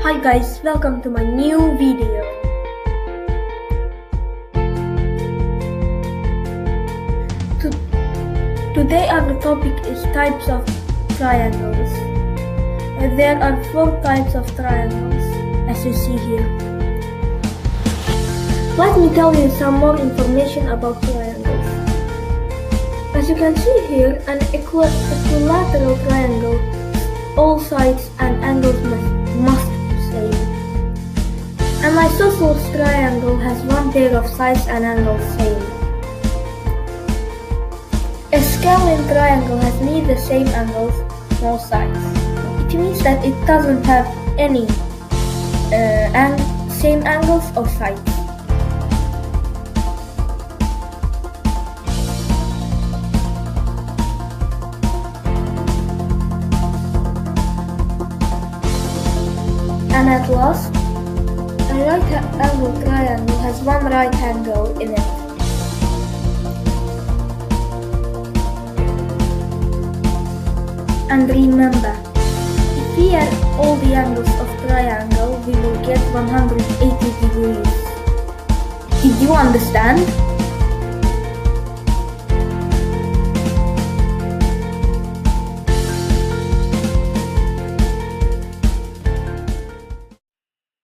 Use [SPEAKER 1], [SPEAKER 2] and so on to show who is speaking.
[SPEAKER 1] Hi guys, welcome to my new video. Today our topic is types of triangles. There are 4 types of triangles, as you see here. Let me tell you some more information about triangles. As you can see here, an equilateral triangle, all sides and angles must be same. An isosceles triangle has one pair of sides and angles same. A scalene triangle has neither same angles nor sides. It means that it doesn't have any same angles or sides. And at last, a right-angled triangle has one right angle in it. And remember, if we add all the angles of triangle, we will get 180 degrees. Did you understand?